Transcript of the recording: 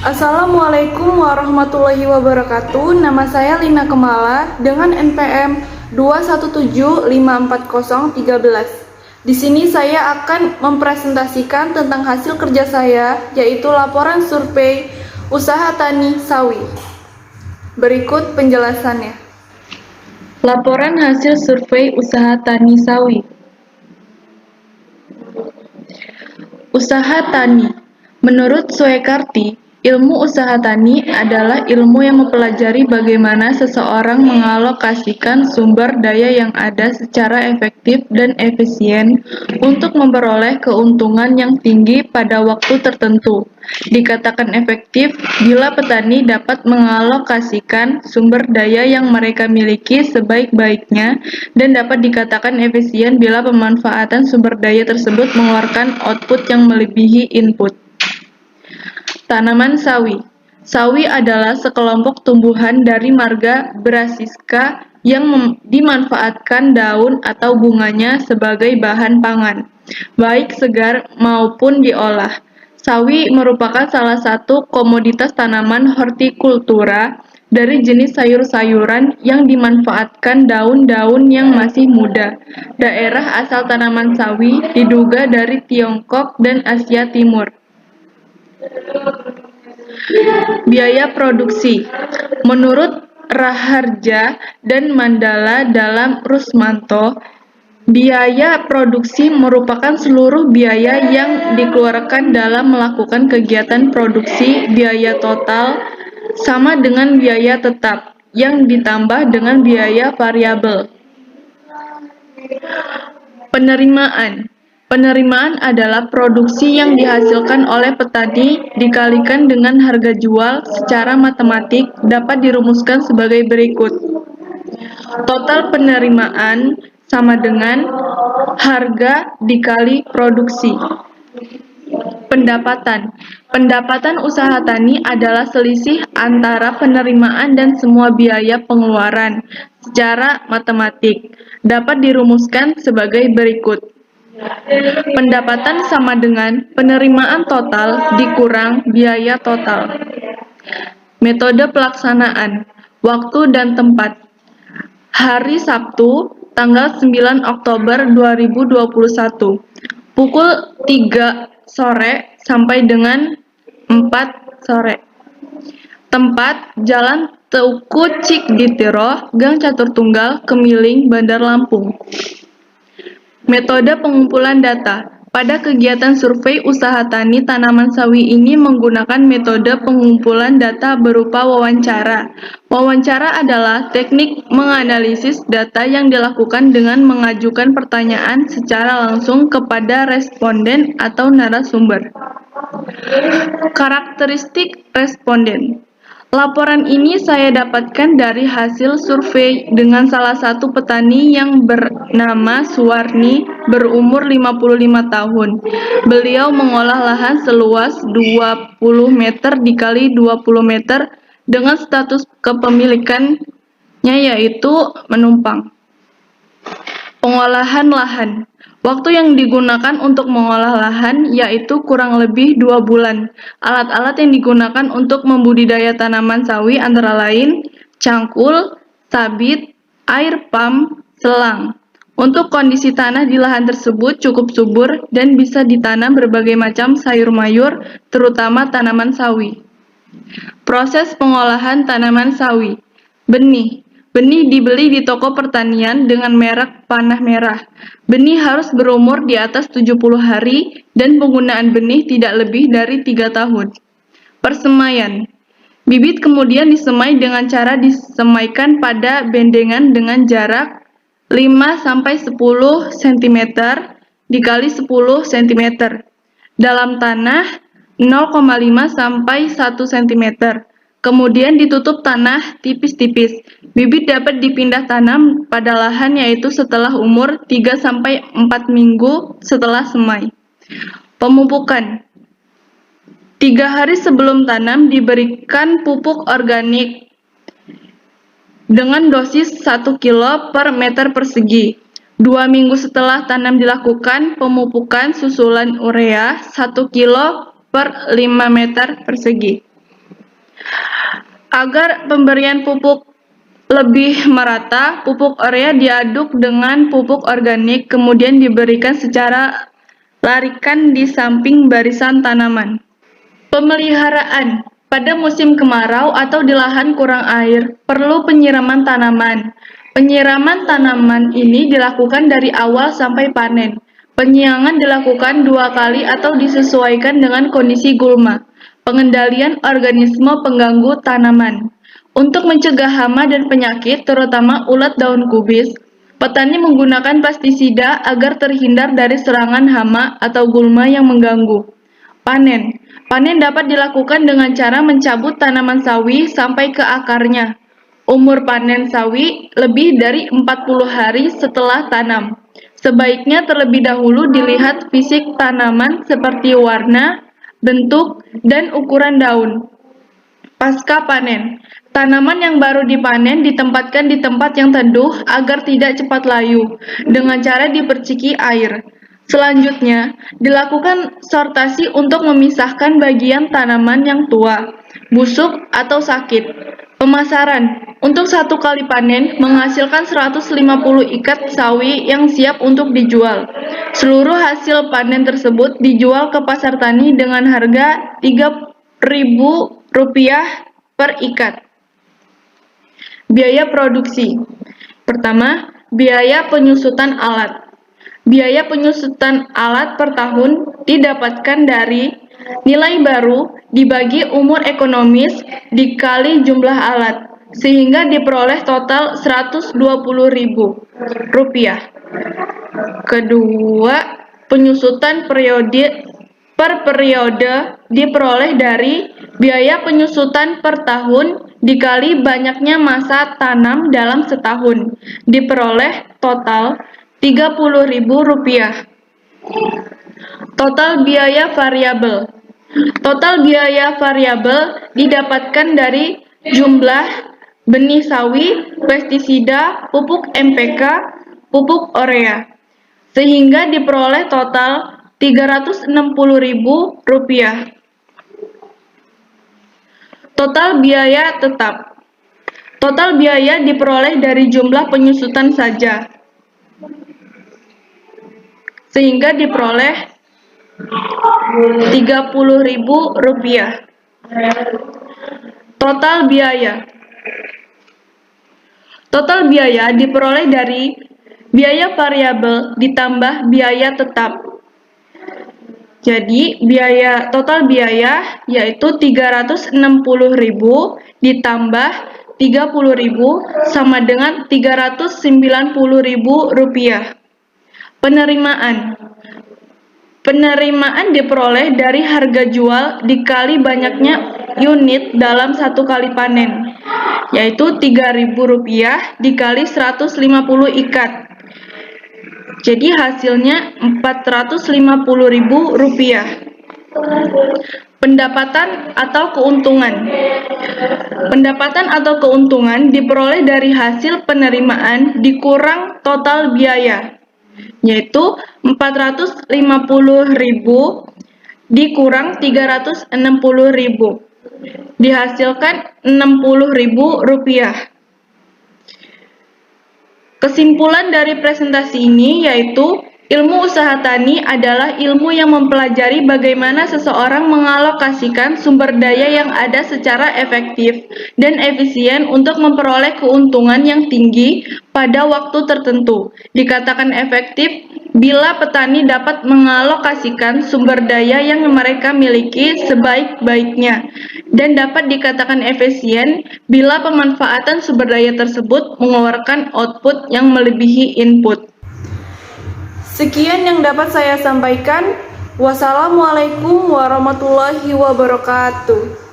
Assalamualaikum warahmatullahi wabarakatuh. Nama saya Lina Kemala dengan NPM 217544013. Di sini saya akan mempresentasikan tentang hasil kerja saya, yaitu laporan survei usaha tani sawi. Berikut penjelasannya. Laporan hasil survei usaha tani sawi. Usaha tani. Menurut Soekarti, ilmu usaha tani adalah ilmu yang mempelajari bagaimana seseorang mengalokasikan sumber daya yang ada secara efektif dan efisien untuk memperoleh keuntungan yang tinggi pada waktu tertentu. Dikatakan efektif bila petani dapat mengalokasikan sumber daya yang mereka miliki sebaik-baiknya, dan dapat dikatakan efisien bila pemanfaatan sumber daya tersebut mengeluarkan output yang melebihi input. Tanaman sawi. Sawi adalah sekelompok tumbuhan dari marga Brassica yang dimanfaatkan daun atau bunganya sebagai bahan pangan, baik segar maupun diolah. Sawi merupakan salah satu komoditas tanaman hortikultura dari jenis sayur-sayuran yang dimanfaatkan daun-daun yang masih muda. Daerah asal tanaman sawi diduga dari Tiongkok dan Asia Timur. Biaya produksi. Menurut Raharja dan Mandala dalam Rusmanto, biaya produksi merupakan seluruh biaya yang dikeluarkan dalam melakukan kegiatan produksi. Biaya total sama dengan biaya tetap yang ditambah dengan biaya variabel. Penerimaan. Penerimaan adalah produksi yang dihasilkan oleh petani dikalikan dengan harga jual. Secara matematik dapat dirumuskan sebagai berikut. Total penerimaan sama dengan harga dikali produksi. Pendapatan. Pendapatan usaha tani adalah selisih antara penerimaan dan semua biaya pengeluaran. Secara matematik dapat dirumuskan sebagai berikut. Pendapatan sama dengan penerimaan total dikurang biaya total. Metode pelaksanaan. Waktu dan tempat. Hari Sabtu, tanggal 9 Oktober 2021, pukul 3 sore sampai dengan 4 sore. Tempat: Jalan Teuku Cikditiro, Gang Catur Tunggal, Kemiling, Bandar Lampung. Metode pengumpulan data. Pada kegiatan survei usaha tani tanaman sawi ini menggunakan metode pengumpulan data berupa wawancara. Wawancara adalah teknik menganalisis data yang dilakukan dengan mengajukan pertanyaan secara langsung kepada responden atau narasumber. Karakteristik responden. Laporan ini saya dapatkan dari hasil survei dengan salah satu petani yang bernama Suwarni, berumur 55 tahun. Beliau mengolah lahan seluas 20 meter dikali 20 meter dengan status kepemilikannya yaitu menumpang. Pengolahan lahan. Waktu yang digunakan untuk mengolah lahan yaitu kurang lebih 2 bulan. Alat-alat yang digunakan untuk membudidaya tanaman sawi antara lain cangkul, sabit, air pump, selang. Untuk kondisi tanah di lahan tersebut cukup subur dan bisa ditanam berbagai macam sayur mayur, terutama tanaman sawi. Proses pengolahan tanaman sawi. Benih. Benih dibeli di toko pertanian dengan merek panah merah. Benih harus berumur di atas 70 hari dan penggunaan benih tidak lebih dari 3 tahun. Persemaian. Bibit kemudian disemai dengan cara disemaikan pada bendengan dengan jarak 5-10 cm dikali 10 cm dalam tanah 0,5 sampai 1 cm. Kemudian ditutup tanah tipis-tipis. Bibit dapat dipindah tanam pada lahan yaitu setelah umur 3-4 minggu setelah semai. Pemupukan. 3 hari sebelum tanam diberikan pupuk organik dengan dosis 1 kilo per meter persegi. 2 minggu setelah tanam dilakukan pemupukan susulan urea 1 kilo per 5 meter persegi. Agar pemberian pupuk lebih merata, pupuk urea diaduk dengan pupuk organik kemudian diberikan secara larikan di samping barisan tanaman. Pemeliharaan pada musim kemarau atau di lahan kurang air, perlu penyiraman tanaman. Penyiraman tanaman ini dilakukan dari awal sampai panen. Penyiangan dilakukan 2 kali atau disesuaikan dengan kondisi gulma. Pengendalian organisme pengganggu tanaman. Untuk mencegah hama dan penyakit, terutama ulat daun kubis, petani menggunakan pestisida agar terhindar dari serangan hama atau gulma yang mengganggu. Panen. Panen dapat dilakukan dengan cara mencabut tanaman sawi sampai ke akarnya. Umur panen sawi lebih dari 40 hari setelah tanam. Sebaiknya terlebih dahulu dilihat fisik tanaman seperti warna, bentuk, dan ukuran daun. Pasca panen, tanaman yang baru dipanen ditempatkan di tempat yang teduh agar tidak cepat layu, dengan cara diperciki air. Selanjutnya, dilakukan sortasi untuk memisahkan bagian tanaman yang tua, busuk, atau sakit. Pemasaran, untuk 1 kali panen menghasilkan 150 ikat sawi yang siap untuk dijual. Seluruh hasil panen tersebut dijual ke pasar tani dengan harga Rp3.000 per ikat. Biaya produksi. Pertama, biaya penyusutan alat. Biaya penyusutan alat per tahun didapatkan dari nilai baru dibagi umur ekonomis dikali jumlah alat, sehingga diperoleh total Rp120.000. Kedua, penyusutan per periode diperoleh dari biaya penyusutan per tahun dikali banyaknya masa tanam dalam setahun, diperoleh total Rp30.000. Total biaya variabel. Total biaya variabel didapatkan dari jumlah benih sawi, pestisida, pupuk NPK, pupuk urea, sehingga diperoleh total Rp360.000. Total biaya tetap. Total biaya diperoleh dari jumlah penyusutan saja, sehingga diperoleh Rp30.000. Total biaya. Total biaya diperoleh dari biaya variabel ditambah biaya tetap. Jadi, total biaya yaitu Rp360.000 ditambah Rp30.000 sama dengan Rp390.000. Penerimaan. Penerimaan diperoleh dari harga jual dikali banyaknya unit dalam 1 kali panen, yaitu Rp3.000 dikali 150 ikat. Jadi hasilnya Rp450.000. Pendapatan atau keuntungan. Pendapatan atau keuntungan diperoleh dari hasil penerimaan dikurang total biaya, yaitu Rp450.000 dikurang Rp360.000, dihasilkan Rp60.000. Kesimpulan dari presentasi ini yaitu ilmu usaha tani adalah ilmu yang mempelajari bagaimana seseorang mengalokasikan sumber daya yang ada secara efektif dan efisien untuk memperoleh keuntungan yang tinggi pada waktu tertentu. Dikatakan efektif bila petani dapat mengalokasikan sumber daya yang mereka miliki sebaik-baiknya, dan dapat dikatakan efisien bila pemanfaatan sumber daya tersebut mengeluarkan output yang melebihi input. Sekian yang dapat saya sampaikan. Wassalamualaikum warahmatullahi wabarakatuh.